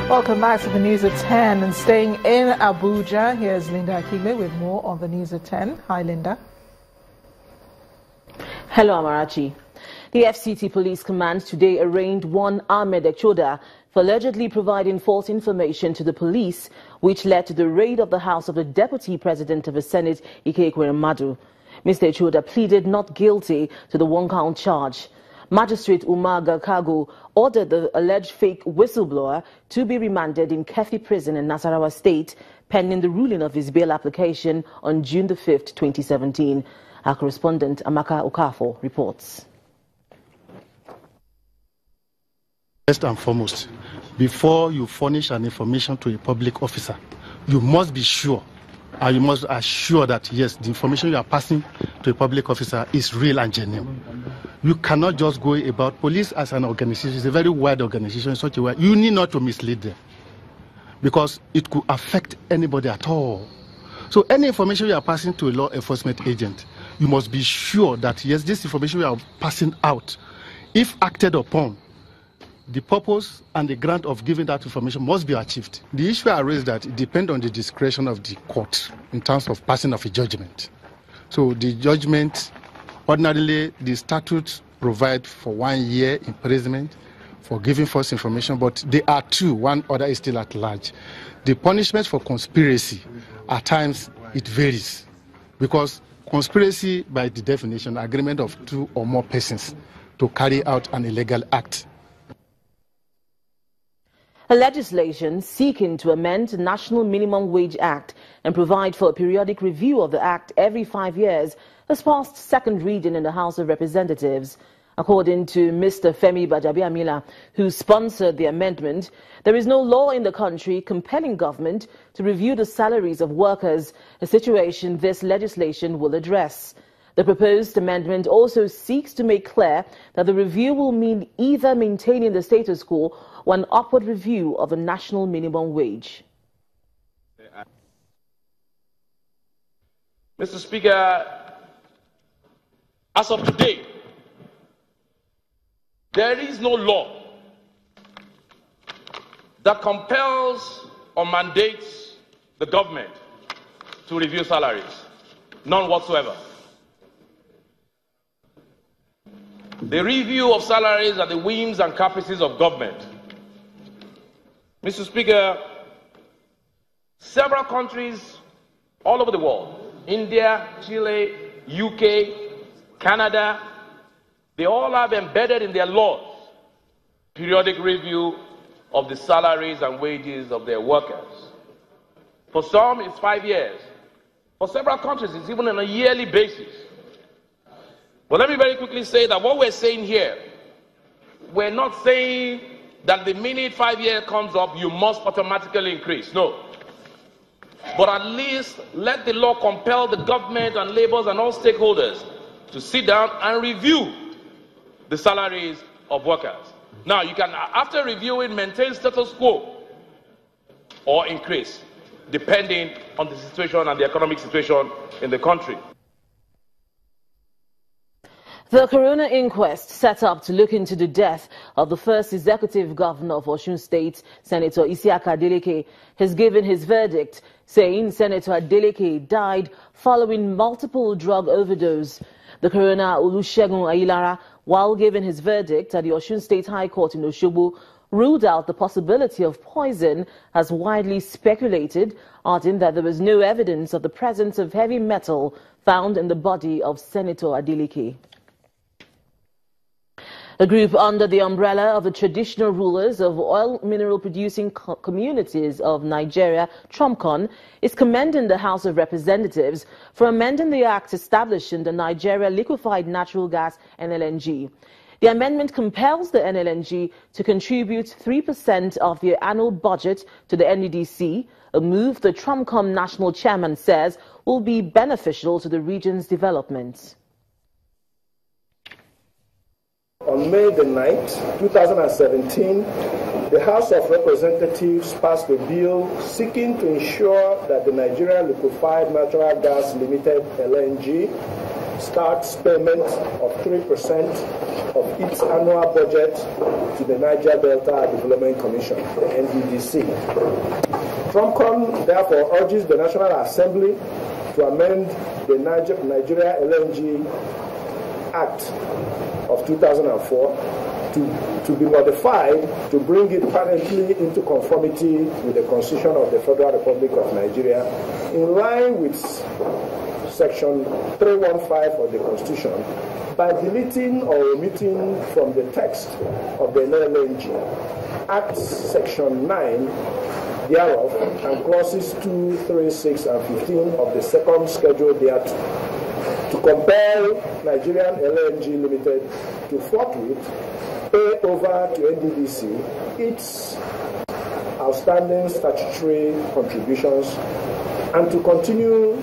Welcome back to the News at 10 and staying in Abuja. Here's Linda Akile with more on the News at 10. Hi, Linda. Hello, Amarachi. The FCT Police Command today arraigned one Ahmed Ekweremadu for allegedly providing false information to the police, which led to the raid of the house of the Deputy President of the Senate, Ekweremadu. Mr. Ekweremadu pleaded not guilty to the one-count charge. Magistrate Umar Gakago ordered the alleged fake whistleblower to be remanded in Kefi Prison in Nasarawa State, pending the ruling of his bail application on June the 5th, 2017. Our correspondent Amaka Okafo reports. First and foremost, before you furnish an information to a public officer, you must be sure, and you must assure that, yes, the information you are passing to a public officer is real and genuine. You cannot just go about police as an organization. It's a very wide organization in such a way. You need not to mislead them, because it could affect anybody at all. So any information you are passing to a law enforcement agent, you must be sure that, yes, this information you are passing out, if acted upon, the purpose and the grant of giving that information must be achieved. The issue I raised that it depends on the discretion of the court in terms of passing of a judgment. So the judgment, ordinarily, the statutes provide for 1 year imprisonment for giving false information, but there are two. One order is still at large. The punishment for conspiracy, at times, it varies, because conspiracy, by the definition, agreement of two or more persons to carry out an illegal act. A legislation seeking to amend the National Minimum Wage Act and provide for a periodic review of the Act every 5 years has passed second reading in the House of Representatives. According to Mr. Femi Bajabiamila, who sponsored the amendment, there is no law in the country compelling government to review the salaries of workers, a situation this legislation will address. The proposed amendment also seeks to make clear that the review will mean either maintaining the status quo or an upward review of the national minimum wage. Mr. Speaker, as of today, there is no law that compels or mandates the government to review salaries. None whatsoever. The review of salaries are the whims and caprices of government. Mr. Speaker, several countries all over the world, India, Chile, UK, Canada, they all have embedded in their laws periodic review of the salaries and wages of their workers. For some, it's 5 years. For several countries, it's even on a yearly basis. But let me very quickly say that what we're saying here, we're not saying that the minute 5 years comes up, you must automatically increase. No. But at least let the law compel the government and laborers and all stakeholders to sit down and review the salaries of workers. Now, you can, after reviewing, maintain status quo or increase, depending on the situation and the economic situation in the country. The coroner inquest set up to look into the death of the first executive governor of Osun State, Senator Isiaka Adeleke, has given his verdict, saying Senator Adeleke died following multiple drug overdose. The coroner Olusegun Ayilara, while giving his verdict at the Osun State High Court in Osogbo, ruled out the possibility of poison as widely speculated, adding that there was no evidence of the presence of heavy metal found in the body of Senator Adeleke. A group under the umbrella of the traditional rulers of oil mineral producing communities of Nigeria, TRUMCON, is commending the House of Representatives for amending the act establishing the Nigeria Liquefied Natural Gas NLNG. The amendment compels the NLNG to contribute 3% of their annual budget to the NEDC, a move the TRUMCON national chairman says will be beneficial to the region's development. On May the 9th, 2017, the House of Representatives passed a bill seeking to ensure that the Nigeria Liquefied Natural Gas Limited (LNG) starts payment of 3% of its annual budget to the Niger Delta Development Commission, the NDDC. TRUMCON therefore urges the National Assembly to amend the Nigeria LNG Act of 2004 to be modified to bring it permanently into conformity with the Constitution of the Federal Republic of Nigeria, in line with Section 315 of the Constitution, by deleting or omitting from the text of the LNG Act Section 9 thereof and clauses 2, 3, 6, and 15 of the second schedule thereto, to compel Nigerian LNG Limited to forthwith pay over to NDDC its outstanding statutory contributions and to continue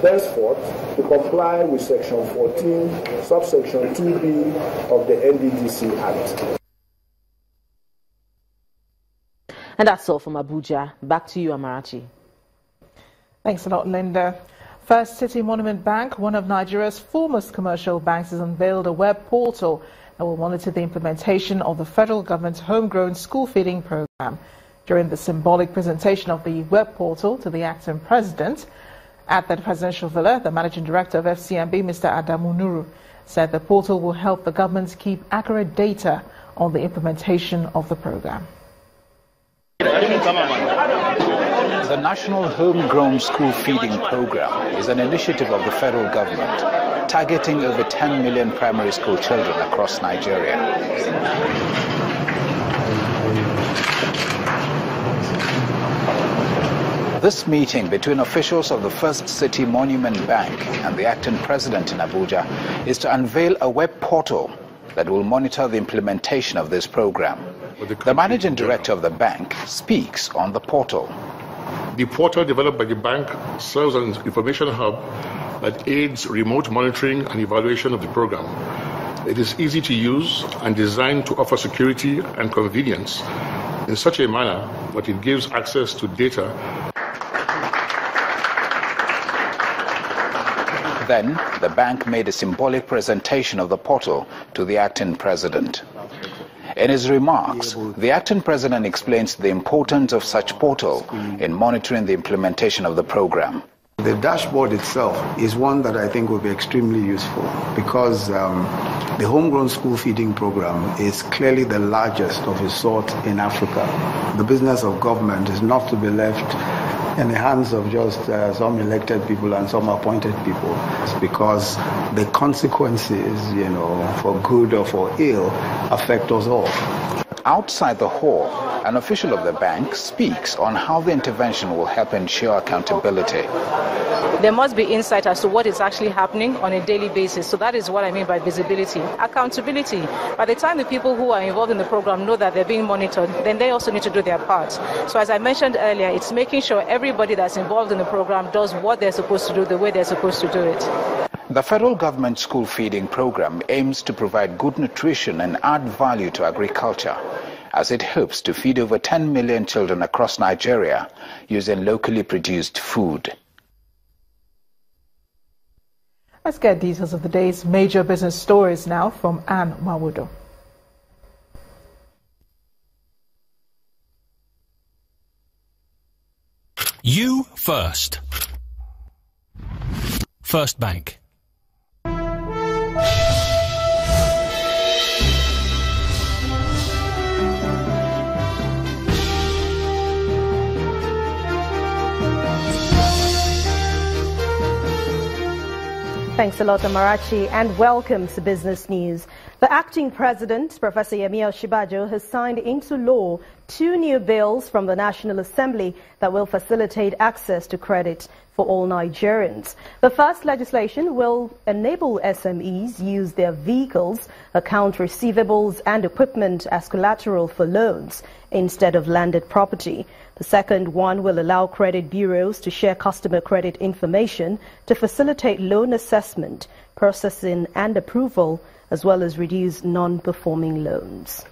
thenceforth to comply with Section 14, subsection 2B of the NDDC Act. And that's all from Abuja. Back to you, Amarachi. Thanks a lot, Linda. First City Monument Bank, one of Nigeria's foremost commercial banks, has unveiled a web portal that will monitor the implementation of the federal government's homegrown school feeding program. During the symbolic presentation of the web portal to the acting president at the presidential villa, the managing director of FCMB, Mr. Adamu Nuru, said the portal will help the government keep accurate data on the implementation of the program. The National Homegrown School Feeding Program is an initiative of the federal government targeting over 10 million primary school children across Nigeria. This meeting between officials of the First City Monument Bank and the acting president in Abuja is to unveil a web portal that will monitor the implementation of this program. The managing director of the bank speaks on the portal. The portal developed by the bank serves as an information hub that aids remote monitoring and evaluation of the program. It is easy to use and designed to offer security and convenience in such a manner that it gives access to data. Then, the bank made a symbolic presentation of the portal to the acting president. In his remarks, the acting president explains the importance of such portal in monitoring the implementation of the program. The dashboard itself is one that I think will be extremely useful because the homegrown school feeding program is clearly the largest of its sort in Africa. The business of government is not to be left in the hands of just some elected people and some appointed people, because the consequences, for good or for ill, affect us all. Outside the hall, an official of the bank speaks on how the intervention will help ensure accountability. There must be insight as to what is actually happening on a daily basis. So that is what I mean by visibility. Accountability. By the time the people who are involved in the program know that they're being monitored, then they also need to do their part. So as I mentioned earlier, it's making sure everybody that's involved in the program does what they're supposed to do the way they're supposed to do it. The federal government school feeding program aims to provide good nutrition and add value to agriculture, as it hopes to feed over 10 million children across Nigeria using locally produced food. Let's get details of the day's major business stories now from Anne Mawudo. You first. First Bank. Thanks a lot, Amarachi, and welcome to Business News. The acting president, Professor Yemi Osinbajo, has signed into law 2 new bills from the National Assembly that will facilitate access to credit for all Nigerians. The first legislation will enable SMEs use their vehicles, account receivables and equipment as collateral for loans instead of landed property. The second one will allow credit bureaus to share customer credit information to facilitate loan assessment, processing and approval, as well as reduce non-performing loans.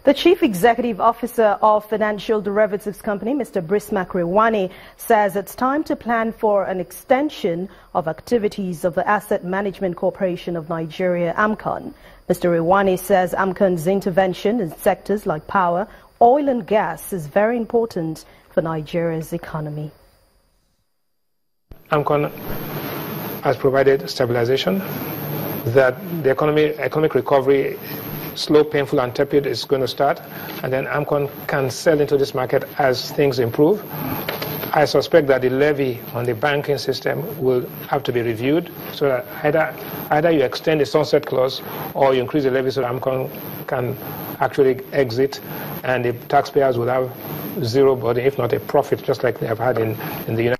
The Chief Executive Officer of Financial Derivatives Company, Mr. Ekweremadu, says it's time to plan for an extension of activities of the Asset Management Corporation of Nigeria, AMCON. Mr. Ekweremadu says AMCON's intervention in sectors like power, oil and gas is very important for Nigeria's economy. AMCON has provided stabilization, that the economic recovery, slow, painful and tepid, is going to start, and then AMCON can sell into this market as things improve. I suspect that the levy on the banking system will have to be reviewed, so that either you extend the sunset clause or you increase the levy so that AMCON can actually exit, and the taxpayers will have zero burden, if not a profit, just like they have had in the United States.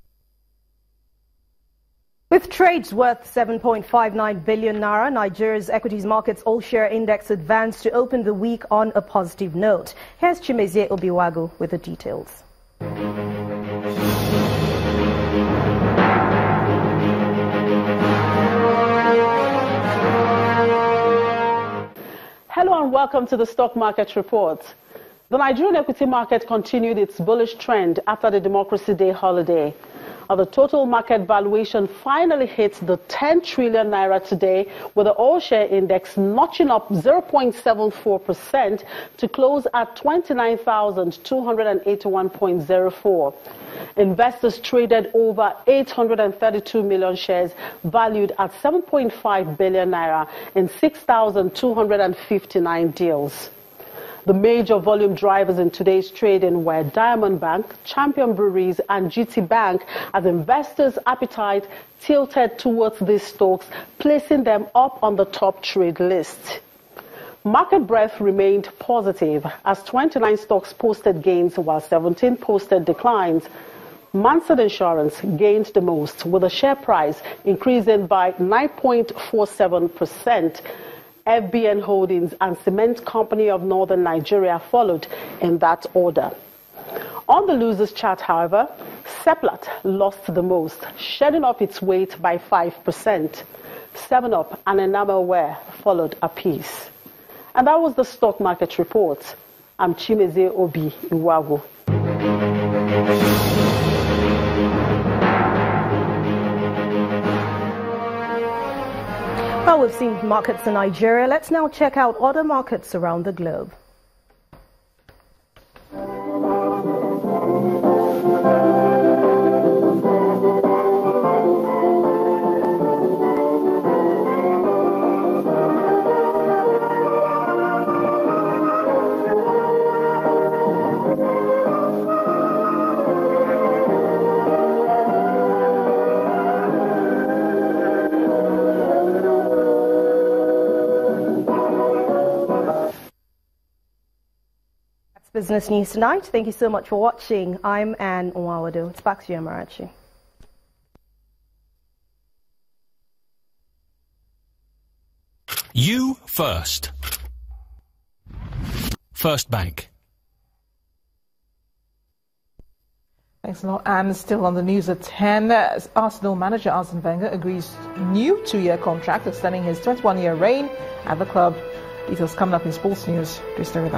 With trades worth 7.59 billion naira, Nigeria's equities markets all-share index advanced to open the week on a positive note. Here's Chimezie Obiwagu with the details. Hello and welcome to the Stock Market Report. The Nigerian equity market continued its bullish trend after the Democracy Day holiday. The total market valuation finally hit the 10 trillion naira today, with the all-share index notching up 0.74% to close at 29,281.04. Investors traded over 832 million shares valued at 7.5 billion naira in 6,259 deals. The major volume drivers in today's trading were Diamond Bank, Champion Breweries and GT Bank, as investors' appetite tilted towards these stocks, placing them up on the top trade list. Market breadth remained positive as 29 stocks posted gains while 17 posted declines. Mansard Insurance gained the most, with the share price increasing by 9.47%. FBN Holdings and Cement Company of Northern Nigeria followed in that order. On the losers chart, however, Seplat lost the most, shedding off its weight by 5%. 7up and Enamelware followed apiece. And that was the Stock Market Report. I'm Chimezie Obiwagu. Well, we've seen markets in Nigeria. Let's now check out other markets around the globe. Business News tonight. Thank you so much for watching. I'm Anne Nwawado. It's back to you, Amarachi. You first. First Bank. Thanks a lot. And still on the news at 10, Arsenal manager Arsene Wenger agrees new 2-year contract extending his 21-year reign at the club. Details coming up in sports news. Please stay with us.